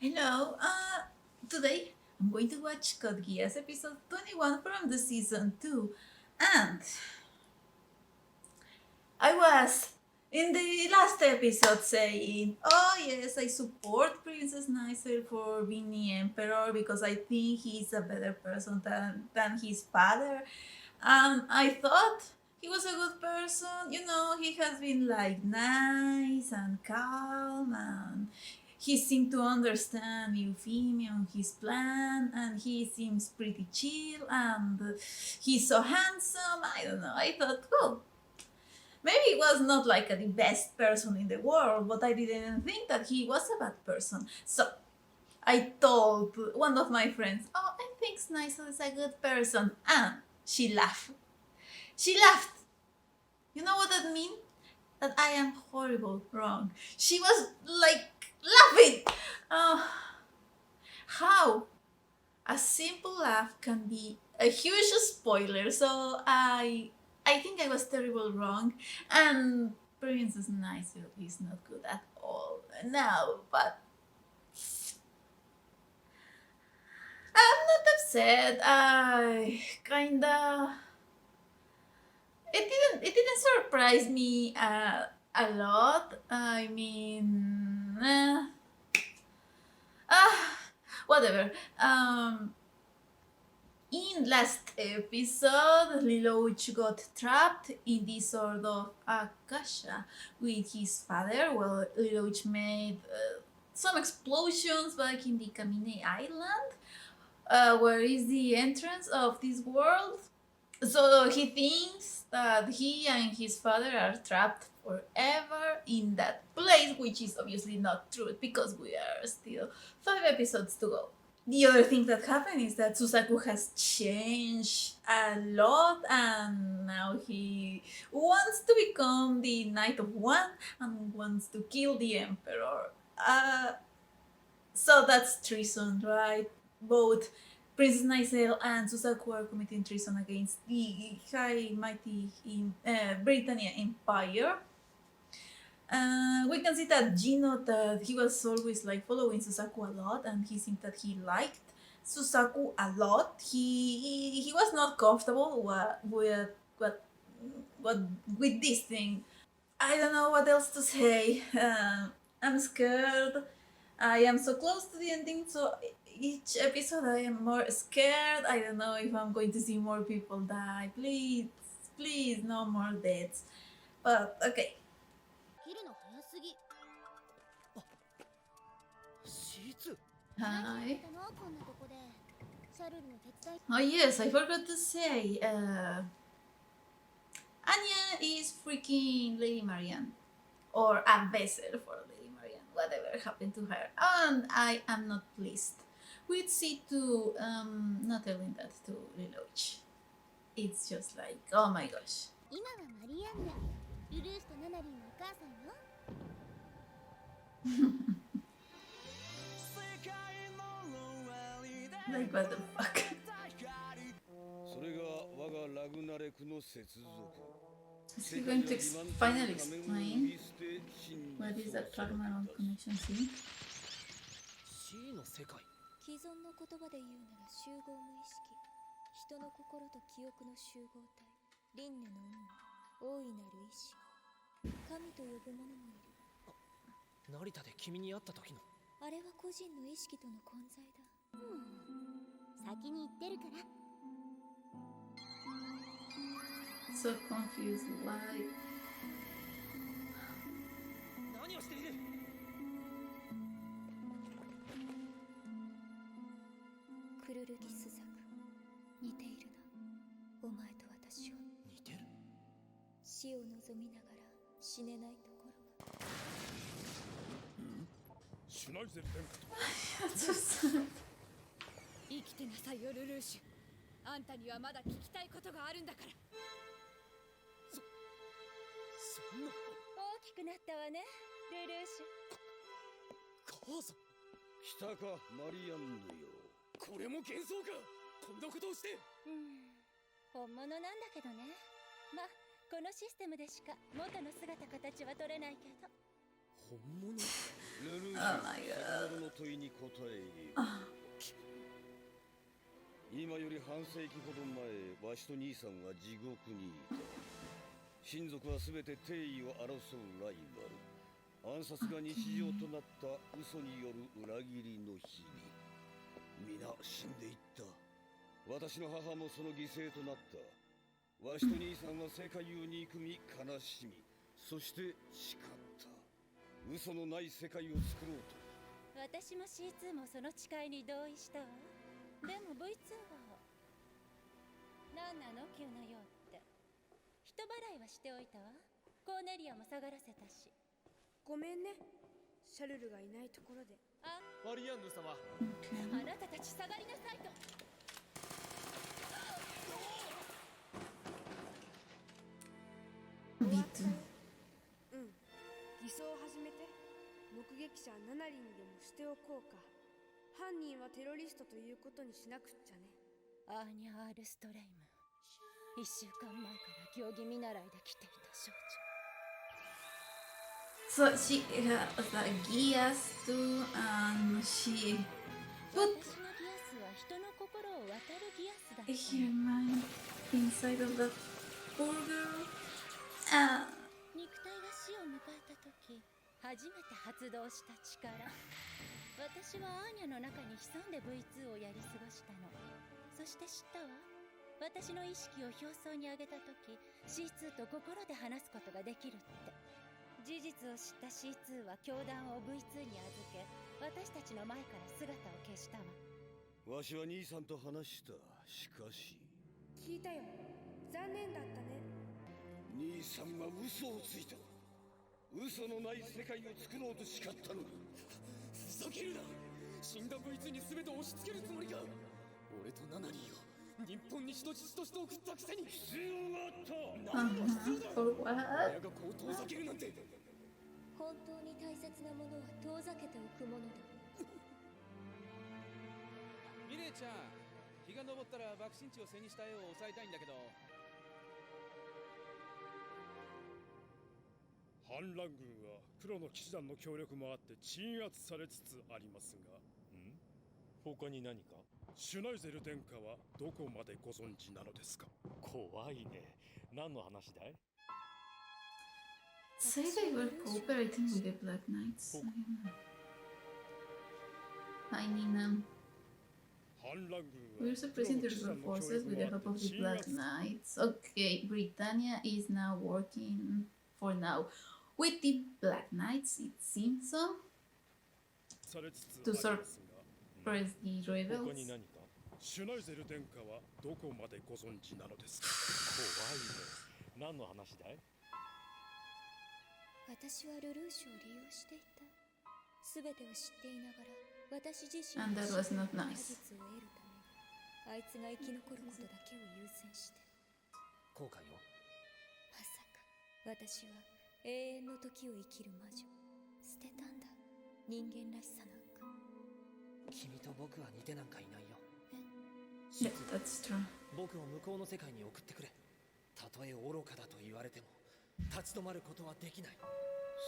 Hello, today I'm going to watch Code Geass episode 21 from the season 2. And I was in the last episode saying, oh yes, I support Princess Nicer for being the Emperor because I think he's a better person than his father. I thought he was a good person. He has been like nice and calm, and he seemed to understand Euphemia, his plan, and he seems pretty chill, and he's so handsome. I don't know. I thought, oh, maybe he was not like the best person in the world, but I didn't think that he was a bad person. So I told one of my friends, oh, I think Snizel is a good person, and she laughed. She laughed. You know what that means? That I am horrible, wrong. She was like laughing. Uh, how a simple laugh can be a huge spoiler. So I think I was terrible wrong, and Princess Niceville is not good at all now. But I'm not upset. I kinda it didn't surprise me a lot. I mean, whatever. In last episode, Lelouch got trapped in this sort of akasha with his father. Well, Lelouch made some explosions back in the Kamine Island, where is the entrance of this world. So he thinks that he and his father are trapped forever in that place, which is obviously not true because we are still 5 episodes to go. The other thing that happened is that Susaku has changed a lot, and now he wants to become the Knight of One and wants to kill the Emperor. So that's treason, right? Both Princess Nicelle and Susaku are committing treason against the high mighty Britannia Empire. We can see that Gino, that he was always like following Susaku a lot, and he seemed that he liked Susaku a lot. He was not comfortable with this thing. I don't know what else to say. I'm scared. I am so close to the ending, so each episode I am more scared. I don't know if I'm going to see more people die. Please, please, no more deaths. But okay. Hi. Oh yes, I forgot to say. Anya is freaking Lady Marianne, or a vessel for Lady Marianne. Whatever happened to her, and I am not pleased with C2 not telling that to Lelouch. It's just like, oh my gosh. Like, what the fuck? Is he going to finally explain what is that Ragnarok connection scene? 既存の言葉で言うなら集合無意識、人の心と記憶の集合体、輪廻の運、大いなる意志、神と呼ぶ者もいる。成田で君に会った時のあれは個人の意識との混在だ。先に言ってるから。So confused, why? 何をしている？クルルギスザク、似ているな。お前と私は似てる。死を望みながら死ねないところが。シュナイゼル殿下と。That's so sad. 生きてなさいよルルーシュ。あんたにはまだ聞きたいことがあるんだから。そんな。大きくなったわね、ルルーシュ。母さん。来たかマリアンヌよ。これも幻想か。こんなことをして。本物なんだけどね。ま、このシステムでしか元の姿形は取れないけど。本物。レルーシ Oh ュ my 先 god. ほどの問いに答えよ Ah. 今より半世紀ほど前わしと兄さんは地獄にいた親族は全て帝位を争うライバル暗殺が日常となった嘘による裏切りの日々皆死んでいった私の母もその犠牲となったわしと兄さんは世界を憎み悲しみそして誓った嘘のない世界を作ろうと私も C2 もその誓いに同意したわ。でも V2 は何なの急な用って。人払いはしておいたわ。コーネリアも下がらせたし。ごめんね、シャルルがいないところで。あ、マリアンヌ様。あなたたち下がりなさいと。B2. うん、偽装を始めて。目撃者7人でもしておこうか。犯人はテロリストということにしなくっちゃね。アーニャ・アールストレイム。1週間前から競技見習いで来ていた少女。 So she has a Geass too, and she put 私のギアスは人の心を渡るギアスだった。 her mind inside of that poor girl. 肉体が死を迎えた時初めて発動した力。私はアーニャの中に潜んで V2 をやり過ごしたの。そして知ったわ。私の意識を表層に上げた時 C2 と心で話すことができるって。事実を知った C2 は教団を V2 に預け私たちの前から姿を消したわ。わしは兄さんと話した。しかし聞いたよ。残念だったね。兄さんは嘘をついた嘘のない世界を作ろうと誓ったのにふざけるな死んだ V2 に全て押し付けるつもりか俺とナナリーを日本に人質として送ったくせに必要があった何が必要だ for what? 親がこう遠ざけるなんて本当に大切なものは遠ざけておくものだ。ミレイちゃん、日が昇ったら爆心地を背にした絵を押さえたいんだけど。反乱軍は黒の騎士団の協力もあって鎮圧されつつありますが他に何かシュナイゼル殿下はどこまでご存知なのですか怖いね。何の話だい Say they were cooperating with the Black Knights. Hi Nina. 反乱軍 We're は suppressing the rebel forces with the help of the Black Knights. Okay, Britannia is now working for now with the Black Knights, it seems so. されつつ To ありますが suppress the 他に rebels. 何かシュナイゼル殿下はどこまでご存知なのですか怖いね。何の話だい私はルルーシュを利用していた。すべてを知っていながら私自身 And that was not 真 nice. 実を得るためにあいつが生き残ることだけを優先して。後悔をまさか私は永遠の時を生きる魔女捨てたんだ。人間らしさなんか。君と僕は似てなんかいないよ Yeah, that's true. 僕を向こうの世界に送ってくれたとえ愚かだと言われても立ち止まることはできない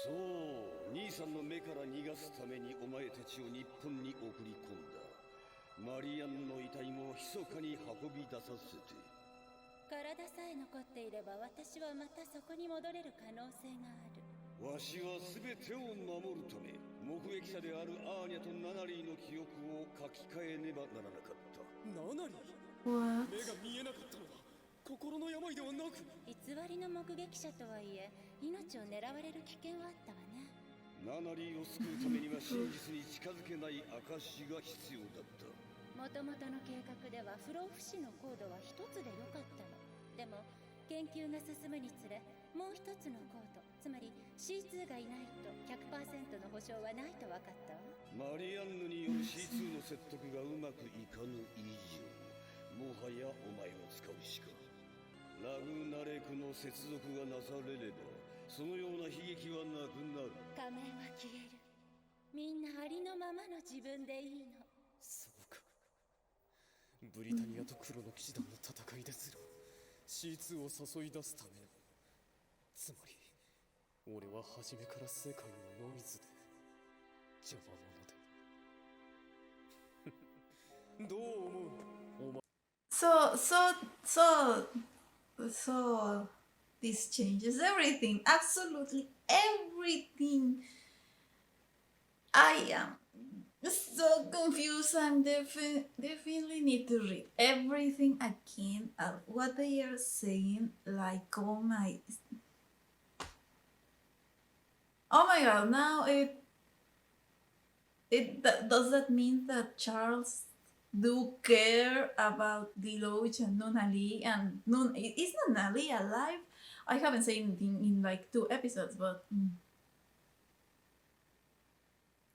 そう兄さんの目から逃がすためにお前たちを日本に送り込んだマリアンヌの遺体も密かに運び出させて体さえ残っていれば私はまたそこに戻れる可能性がある。わしは全てを守るため目撃者であるアーニャとナナリーの記憶を書き換えねばならなかったナナリ What? 目が見えなかったのは心の病ではなく偽りの目撃者とはいえ命を狙われる危険はあったわね。ナナリーを救うためには真実に近づけない証が必要だったもともとの計画では不老不死のコードは一つでよかったの。でも研究が進むにつれもう一つのコードつまり C2 がいないと 100% の保証はないと分かったわ。マリアンヌによる C2 の説得がうまくいかぬ以上もはやお前を使うしかラグナレクの接続がなされればそのような悲劇はなくなる仮面は消える。みんなありのままの自分でいいの。そうかブリタニアと黒の騎士団の戦いですら C2 を誘い出すためのつまり俺は初めから世界のノイズで邪魔者でどう思うお前 So this changes everything, absolutely everything. I am so confused. I'm definitely need to read everything again. What they are saying, like, oh my god! Now does that mean that Charles do care about Lelouch and Nunali? And is Nunali alive? I haven't seen anything in like 2 episodes, but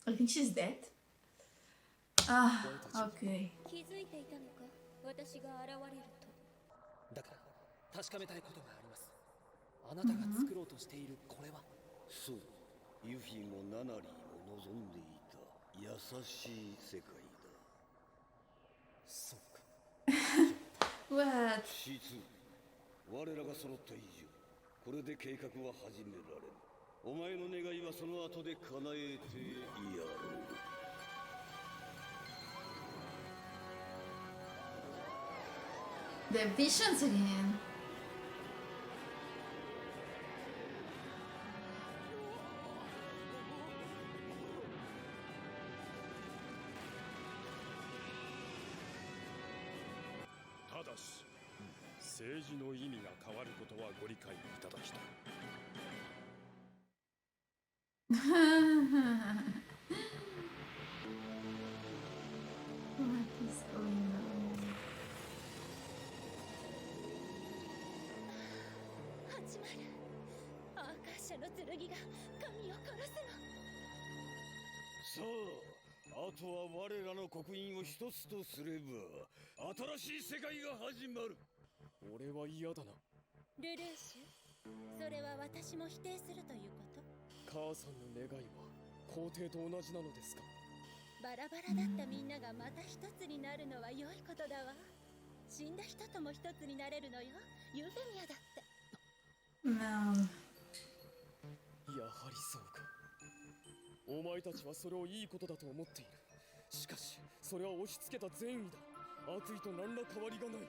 I think she's dead. Ah, okay. 気づいていたのか、私が現れると。だから確かめたいことがあります。あなたが作ろうとしているこれは。そう、ユフィもナナリーも望んでいた優しい世界だ。そうか。What? C2、我らが揃った以上、これで計画は始められる。お前の願いはその後で叶えてやろう。The visions again. ただし、政治の意味が変わることはご理解いただきたい。What is going on? 始まる。アーカーシャの剣が神を殺すさあ、あとは我らの刻印を一つとすれば新しい世界が始まる。俺は嫌だな。の。ルルーシュ、それは私も否定するということ？母さんの願いは皇帝と同じなのですか？バラバラだったみんながまた一つになるのは良いことだわ。死んだ人とも一つになれるのよ。ユーフェミアだって。No. やはりそうか。お前たちはそれをいいことだと思っている。しかしそれは押し付けた善意だ。悪意と何ら変わりがない。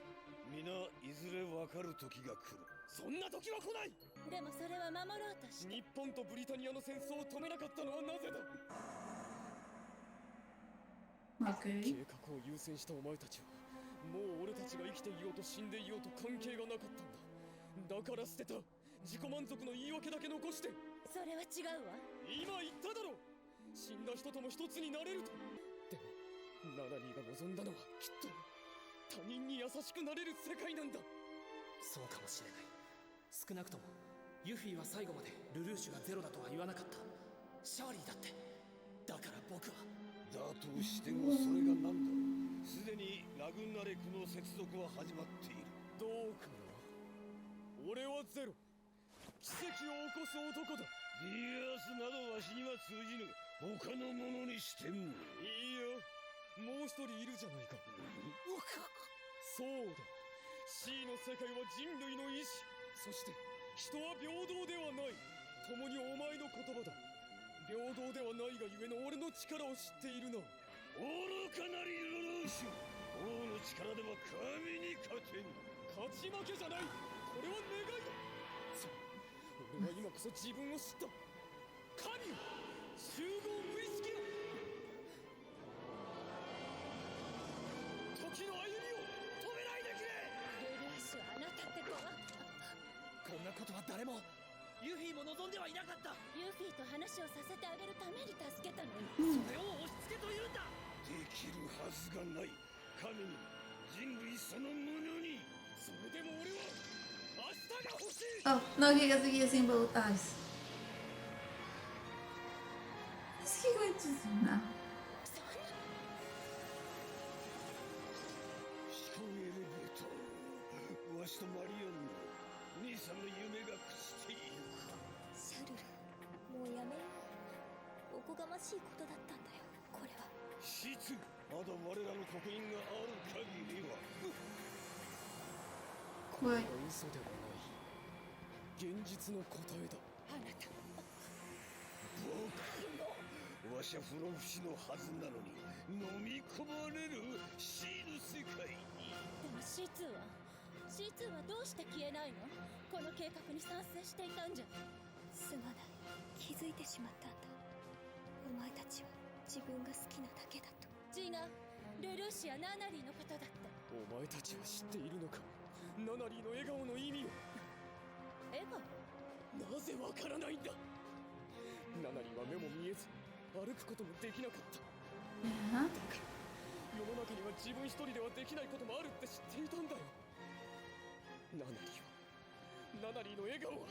皆いずれ分かる時が来る。そんな時は来ない。でもそれは守ろうとして。日本とブリタニアの戦争を止めなかったのはなぜだ。 Okay. 計画を優先したお前たちはもう俺たちが生きていようと死んでいようと関係がなかったんだ。だから捨てた。自己満足の言い訳だけ残して。それは違うわ。今言っただろ。死んだ人とも一つになれると。でもナナリーが望んだのはきっと他人に優しくなれる世界なんだ。そうかもしれない。少なくともユフィは最後までルルーシュがゼロだとは言わなかった。シャーリーだって。だから僕はだとしてもそれが何だろう。すでにラグナレクの接続は始まっている。どうかな。俺はゼロ。奇跡を起こす男だ。リアスなどわしには通じぬ。他の者にしても。いいよ。もう一人いるじゃないか。そうだ。C の世界は人類の意志。そして人は平等ではない。共にお前の言葉だ。平等ではないがゆえの俺の力を知っているな。愚かなりルルーシュ。王の力では神に勝てん。勝ち負けじゃない。これは願いだ。そう。俺は今こそ自分を知った。神よ、集合無意識よ。時の歩みを止めないでくれ。ルルーシュ、あなたって子は。こんなことは誰もユフィも望んではいなかった。ユーフィーと話をさせてあげるために助けたのに。それを押し付けというんだ。できるはずがない。神に人類そのものに。それでも俺は明日が欲しい。 Oh, no, he gets using both eyes. What's he going to do now? 飛行エレベーター。わしとマリアンの兄さんの夢が朽ちている。シャルル、もうやめよう。おこがましいことだったんだよ、これは。シツ、まだ我らの刻印がある限りは。怖い。嘘ではない。現実の答えだ。あなた。僕、わしは不老不死のはずなのに飲み込まれる死の世界に。でも C2 はどうして消えないの？この計画に賛成していたんじゃ。すまない、気づいてしまったんだ。お前たちは自分が好きなだけだと。違う、ルルーシア・ナナリーのことだって。お前たちは知っているのか、ナナリーの笑顔の意味を。笑顔？なぜわからないんだ。ナナリーは目も見えず歩くこともできなかった。だから世の中には自分一人ではできないこともあるって知っていたんだよ。ナナリーの笑顔は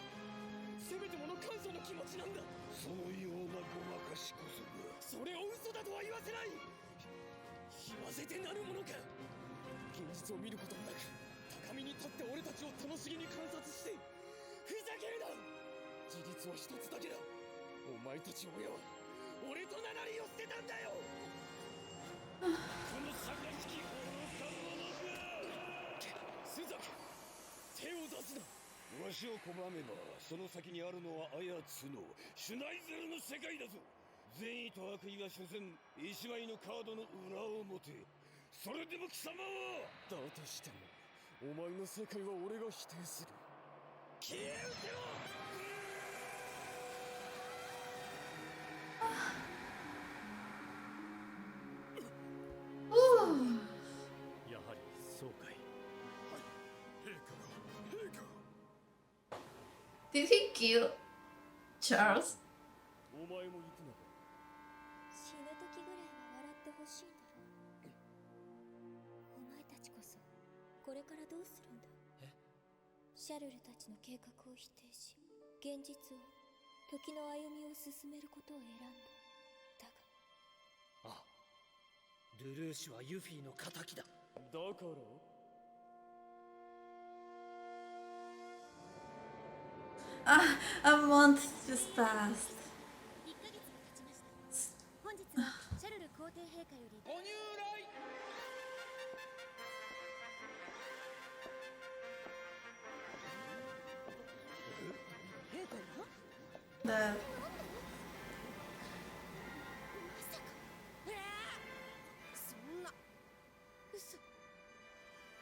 せめてもの感謝の気持ちなんだ。そのようなごまかしこそが。それを嘘だとは言わせない。言わせてなるものか。現実を見ることもなく高みに立って俺たちを楽しげに観察してふざけるな。事実は一つだけだ。お前たち親は俺とナナリーを捨てたんだよ。この杯を下ろしたものか。スザク、手を出すな。わしを拒めばその先にあるのはあやつのシュナイゼルの世界だぞ。善意と悪意は所詮一枚のカードの裏表。それでも貴様は。だとしてもお前の世界は俺が否定する。消えうてろ。やはりそうかい。陛下が陛下。 Did he kill Charles? お前も行くのか。死ぬ時ぐらいは笑ってほしいんだろう。お前たちこそこれからどうするんだ。シャルルたちの計画を否定し、現実を時の歩みを進めることを選んだ。だがああ、ルルーシュはユフィの仇だ。だから A month just passed. 1ヶ月が経ちました。本日はシャルル皇帝陛下よりご入来。陛下が The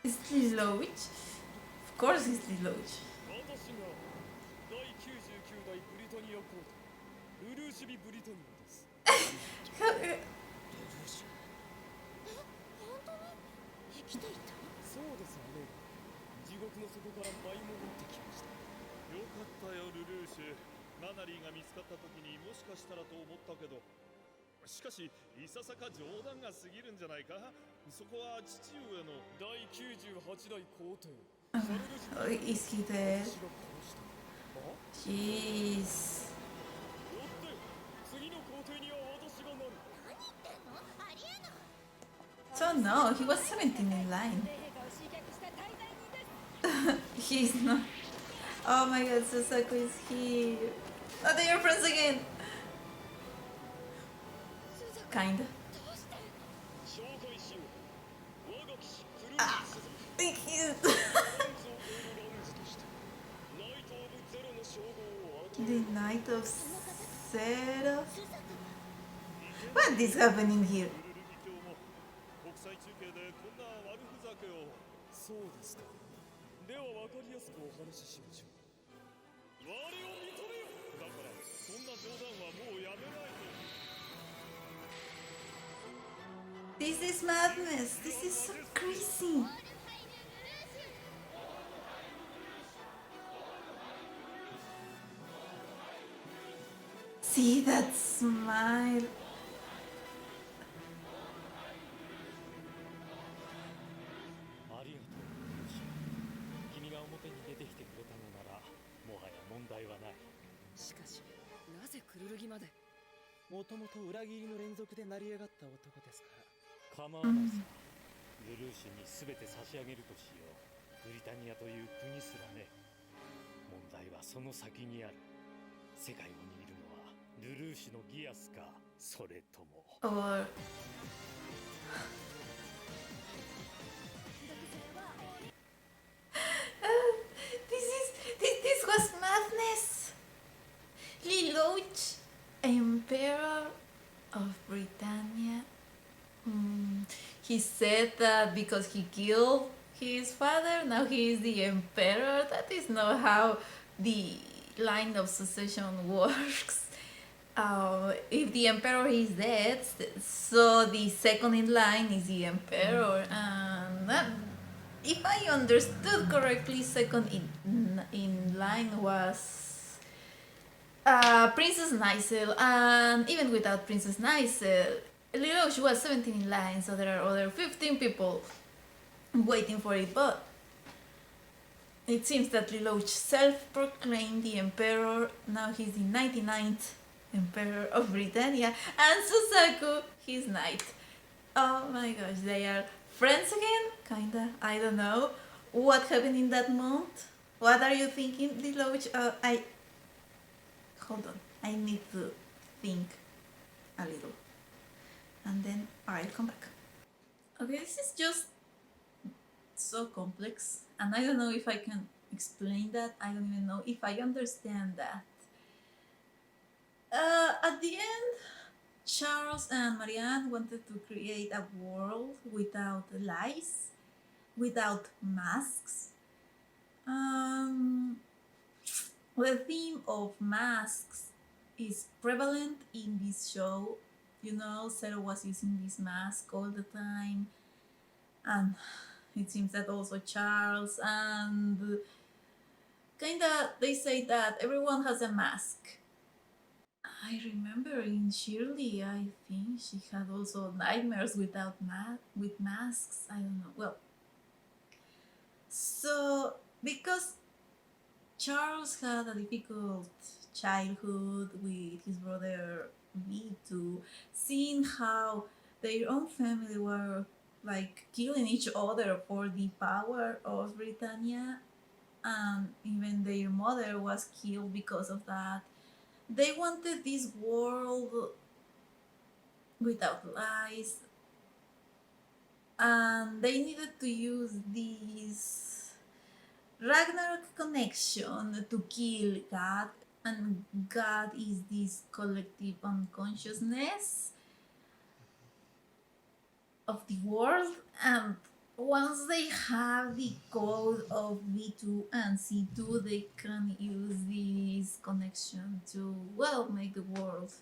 is Lelouch? Of course it's Lelouch. 私が第99代ブリタニア皇帝ルルーシビ・ブリタニアです。生きていた？そうですね。地獄の底から舞い戻ってきました。よかったよルルーシュ。ナナリーが見つかった時にもしかしたらと思ったけど、しかしいささか冗談が過ぎるんじゃないか。そこは父上の第98代皇帝 Oh, is he dead? Jeez. よって次の皇帝には私がなる。何言ってんの？ありえない。 So no, he was 17 in line. 陛下を刺客した大罪人です。 He's not. Oh my god, Susaku is here. Oh, they are friends again. Kinda. 紹介しよう。我が騎士クルー Ah, ズ thank you. ランズを超えるランズとしてナイト・オブ・ゼロの称号を与え The Knight of Zero. What is happening here? ルルルギ教も国際中継でこんな悪ふざけを。そうですか。では分かりやすくお話ししましょう。我を認めよ。だからそんな冗談はもうやめないと。 This is madness. This is so crazy. See that smile. ありがとう。君が表に出てきてくれたのならもはや問題はない。しかしなぜクルルギまで。もともと裏切りの連続で成り上がった男ですから。構わないさ。ルルーシュに全て差し上げるとしよう。ブリタニアという国すらね。問題はその先にある。世界を握るのはルルーシュのギアスか、それとも Or this was madness. Lelouch, Emperor. he said that because he killed his father, now he is the emperor. That is not how the line of succession works. If the emperor is dead, so the second in line is the emperor, and if I understood correctly, second in line was Princess Nicel, and even without Princess Nicel, Lelouch was 17 in line, so there are other 15 people waiting for it, but it seems that Lelouch self-proclaimed the emperor. Now he's the 99th emperor of Britannia, and Susaku, his knight. Oh my gosh, they are friends again? Kinda, I don't know. What happened in that month? What are you thinking, Lelouch? Hold on, I need to think a little. And then I'll come back. Okay, this is just so complex, and I don't know if I can explain that. I don't even know if I understand that. At the end, Charles and Marianne wanted to create a world without lies, without masks. The theme of masks is prevalent in this show. You know, Zero was using this mask all the time, and it seems that also Charles, and kinda they say that everyone has a mask. I remember in Shirley, I think she had also nightmares without with masks. I don't know. Well, so because Charles had a difficult childhood with his brother V2, seeing how their own family were like killing each other for the power of Britannia, and even their mother was killed because of that. They wanted this world without lies, and they needed to use this Ragnarok connection to kill God, and God is this collective unconsciousness of the world, and once they have the code of V2 and C2, they can use this connection to, well, make the world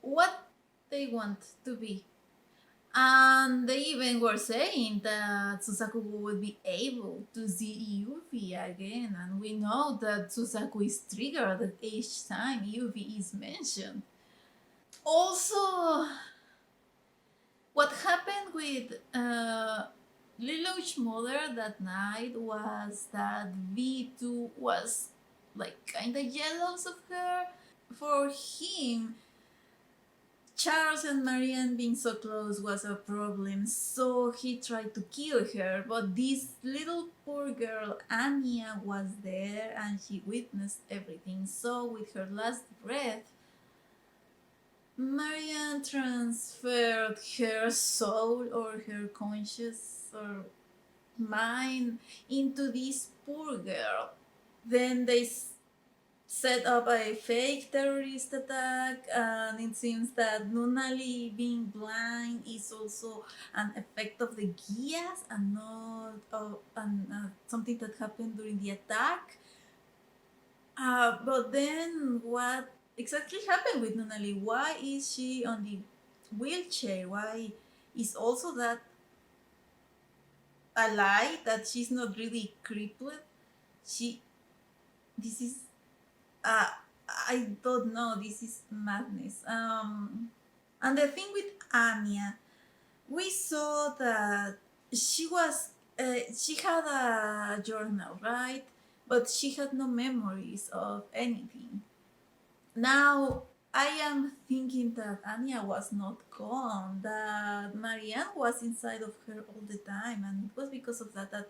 what they want to be. And they even were saying that Susaku would be able to see Yuffie again, and we know that Susaku is triggered each time Yuffie is mentioned. Also, what happened with Lelouch's mother that night was that V2 was like kinda jealous of her. For him, Charles and Marianne being so close was a problem, so he tried to kill her, but this little poor girl Anya was there and she witnessed everything. So with her last breath, Marianne transferred her soul or her conscious or mind into this poor girl. Then they set up a fake terrorist attack, and it seems that Nunali being blind is also an effect of the Geass and not something that happened during the attack. But then what exactly happened with Nunali? Why is she on the wheelchair? Why is also that a lie that she's not really crippled? This is I don't know. This is madness. And the thing with Anya, we saw that she was she had a journal, right? But she had no memories of anything. Now I am thinking that Anya was not gone, that Marianne was inside of her all the time, and it was because of that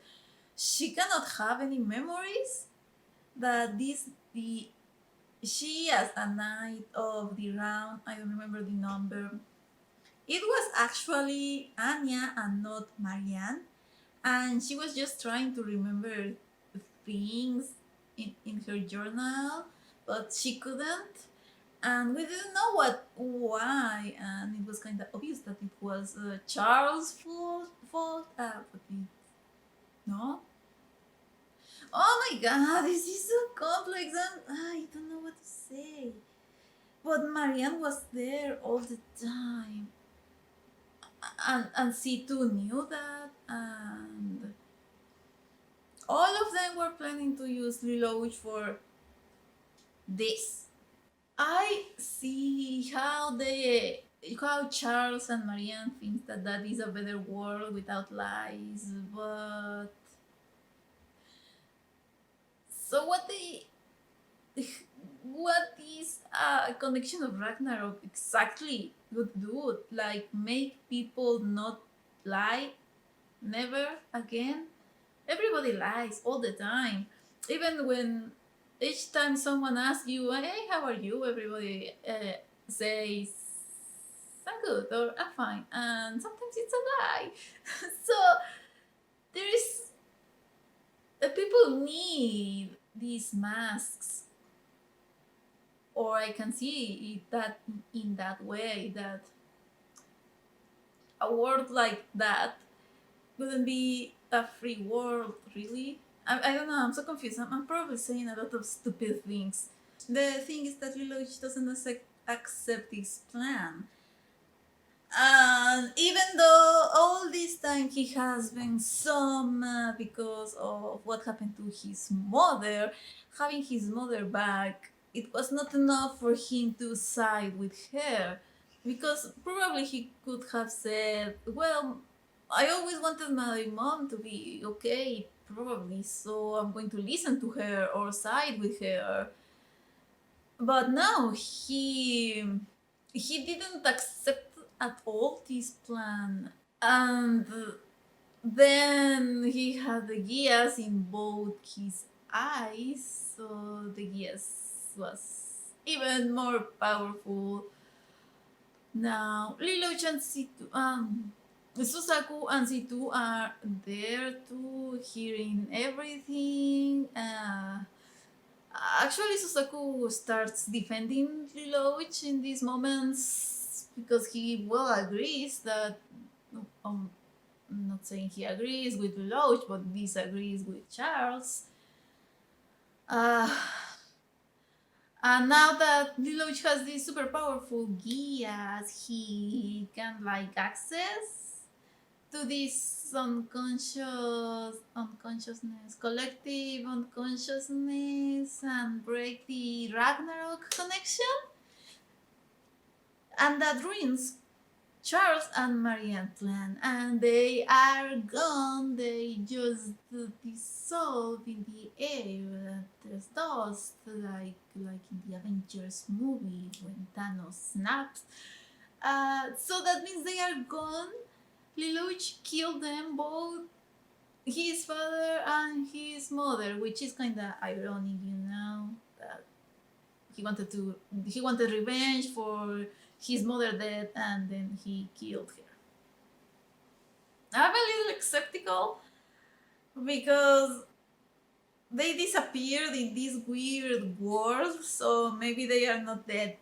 she cannot have any memories. That she as a knight of the round, I don't remember the number. It was actually Anya and not Marianne, and she was just trying to remember things in her journal, but she couldn't. and we didn't know why, and it was kind of obvious that it was Charles' fault. But no. Oh my god, this is so complex, and I don't know what to say. But Marianne was there all the time, and C2 knew that, and all of them were planning to use Lelouch for this. I see how Charles and Marianne think that is a better world without lies, but so what is a connection of Ragnarok exactly would do? Like make people not lie never again? Everybody lies all the time. Even when each time someone asks you, hey, how are you? Everybody says, I'm good or I'm fine. And sometimes it's a lie. So there is. People need these masks. Or I can see it that in that way that a world like that wouldn't be a free world, really. I don't know, I'm so confused. I'm probably saying a lot of stupid things. The thing is that Lelouch doesn't accept this plan. And even though all this time he has been so mad because of what happened to his mother, having his mother back, it was not enough for him to side with her. Because probably he could have said, well, I always wanted my mom to be okay, probably, so I'm going to listen to her or side with her. But no, he didn't accept at all this plan. And then he had the Geass in both his eyes, so the Geass was even more powerful. Now, Lelouch and C2, Susaku and C2 are there too, hearing everything. Actually, Susaku starts defending Lelouch in these moments because he well agrees that. I'm not saying he agrees with Lelouch, but disagrees with Charles. And now that Lelouch has this super powerful Geass, he can like access to this collective unconsciousness, and break the Ragnarok connection. And that ruins Charles and Marianne plan, and they are gone. They just dissolve in the air. There's dust, like in the Avengers movie when Thanos snaps. So that means they are gone. Lelouch killed them both, his father and his mother, which is kind of ironic, that he wanted revenge for his mother dead, and then he killed her. I'm a little skeptical because they disappeared in this weird world, so maybe they are not dead,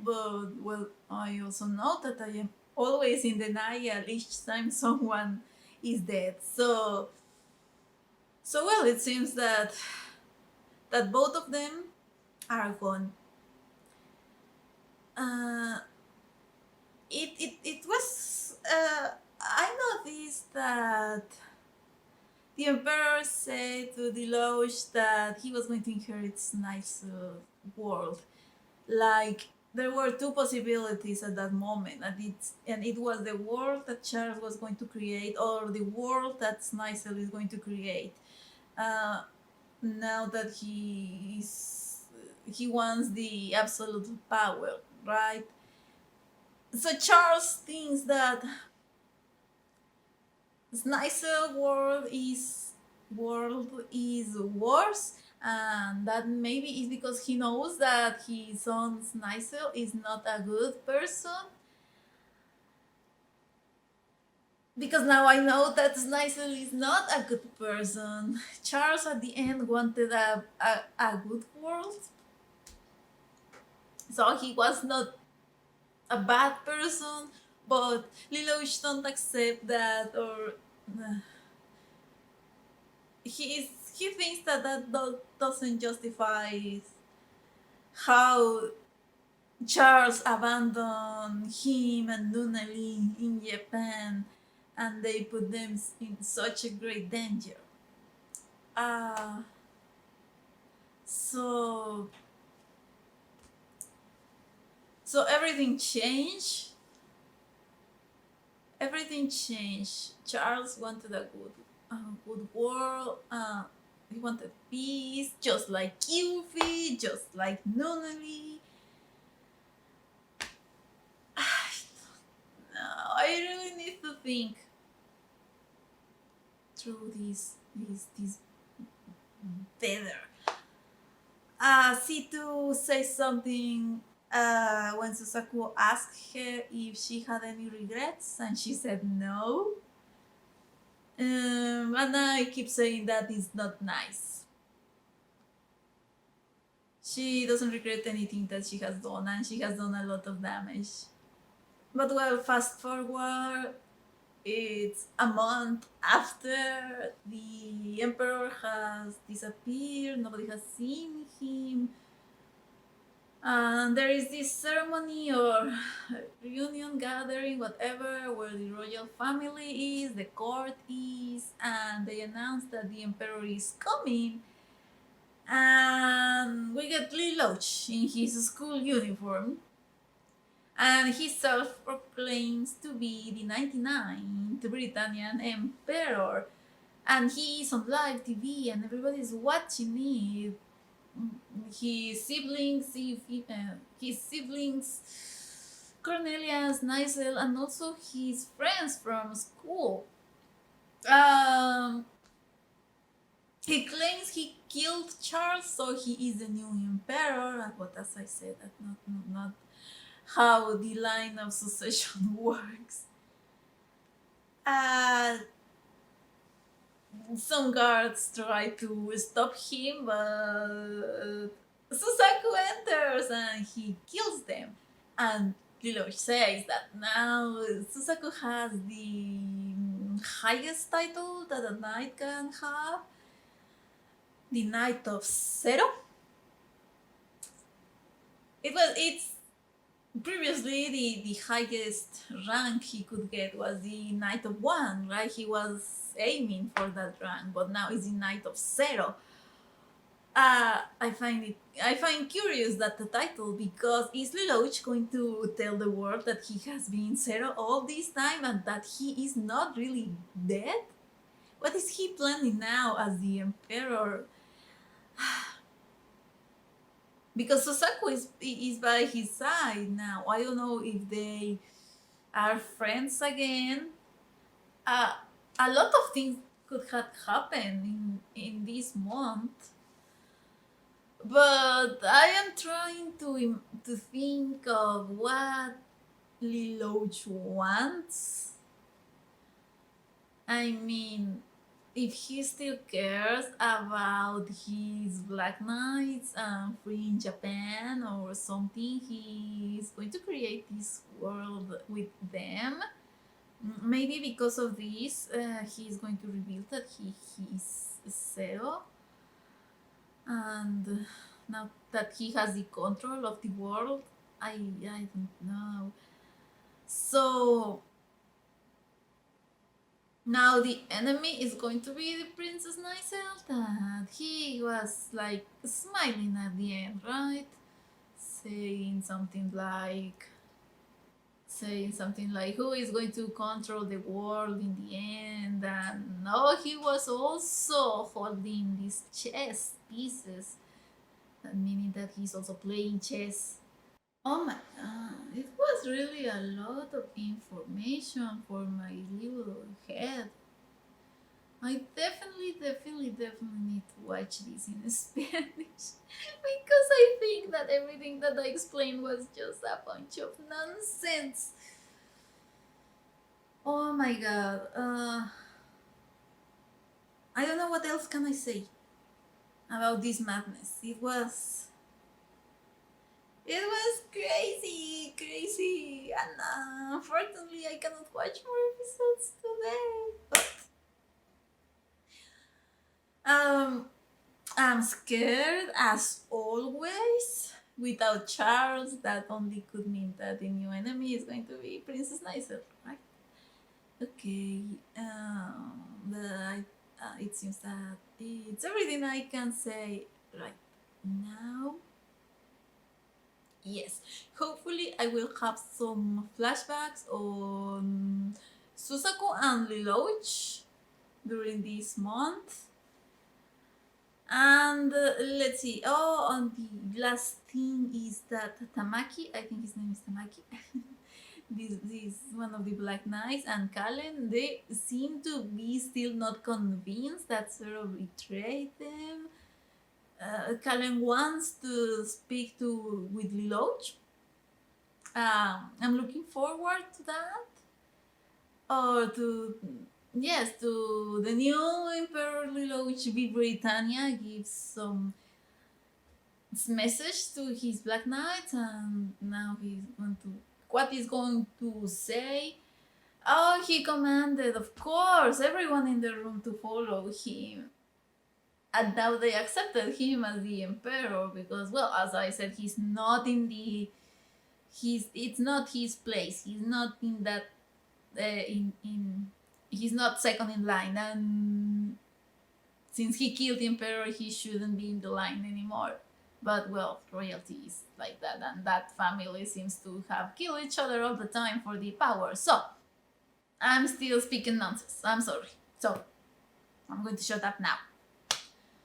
but well, I also know that I am always in denial each time someone is dead. So well, it seems that both of them are gone. It was I noticed that the Emperor said to Lelouch that he was going to inherit this nice world. Like, there were two possibilities at that moment, and it was the world that Charles was going to create, or the world that Snycel is going to create. Now that he wants the absolute power, right? So Charles thinks that Snycel world is worse, and that maybe is because he knows that his son Snycel is not a good person. Because now I know that Snycel is not a good person. Charles at the end wanted a good world. So he was not a bad person, but Lelouch don't accept that, or he thinks that doesn't justify how Charles abandoned him and Nunnally in Japan, and they put them in such a great danger. Uh, so so everything changed. Everything changed. Charles wanted a good world. He wanted peace, just like Yuffie, just like Nunnally. I really need to think through this better. Situ says something when Susaku asked her if she had any regrets, and she said no. And I keep saying that is not nice. She doesn't regret anything that she has done, and she has done a lot of damage. But well, fast forward, it's a month after the Emperor has disappeared, nobody has seen him. And there is this ceremony or reunion gathering, whatever, where the royal family is, the court is, and they announce that the emperor is coming. And we get Lelouch in his school uniform, and he self-proclaims to be the 99th Britannian emperor, and he is on live TV and everybody's watching it. His siblings, Cornelius, Nigel, and also his friends from school. He claims he killed Charles, so he is the new emperor. But as I said, that's not how the line of succession works. Some guards try to stop him, but Susaku enters and he kills them. And Lelouch says that now Susaku has the highest title that a knight can have, the Knight of Zero. It's previously the highest rank he could get was the Knight of One, right? He was aiming for that rank, but now it's the Knight of Zero. I find curious that the title, because is Lelouch going to tell the world that he has been Zero all this time and that he is not really dead? What is he planning now as the Emperor? Because Susaku is by his side now. I don't know if they are friends again. A lot of things could have happened in this month, but I am trying to think of what Lelouch wants. I mean, if he still cares about his Black Knights and freeing Japan or something, he's going to create this world with them. Maybe because of this, he's going to reveal that he's Zero. And now that he has the control of the world, I don't know. So now the enemy is going to be the Princess Nigel, that he was like smiling at the end, right? Saying something like, who is going to control the world in the end? And no, he was also holding these chess pieces, meaning that he's also playing chess. Oh my god, it was really a lot of information for my little head. I definitely need to watch this in Spanish because I think that everything that I explained was just a bunch of nonsense. Oh my god. I don't know what else can I say about this madness. It was crazy, crazy, and unfortunately I cannot watch more episodes today. But I'm scared as always. Without Charles, that only could mean that the new enemy is going to be Princess Nysa, right? Okay. It seems that it's everything I can say right now. Yes, hopefully I will have some flashbacks on Susaku and Lelouch during this month. And let's see. Oh, and the last thing is that Tamaki, I think his name is Tamaki. this one of the Black Knights and Kallen, they seem to be still not convinced that Zero betrayed them. Kallen wants to speak with Lelouch. I'm looking forward to that. Or to the new Emperor Lelouch v Britannia gives some message to his Black Knights, and now what he's going to say. Oh, he commanded, of course, everyone in the room to follow him. And now they accepted him as the emperor because, well, as I said, it's not his place. He's not in that he's not second in line, and since he killed the emperor, he shouldn't be in the line anymore. But well, royalty is like that, and that family seems to have killed each other all the time for the power. So I'm still speaking nonsense. I'm sorry. So I'm going to shut up now.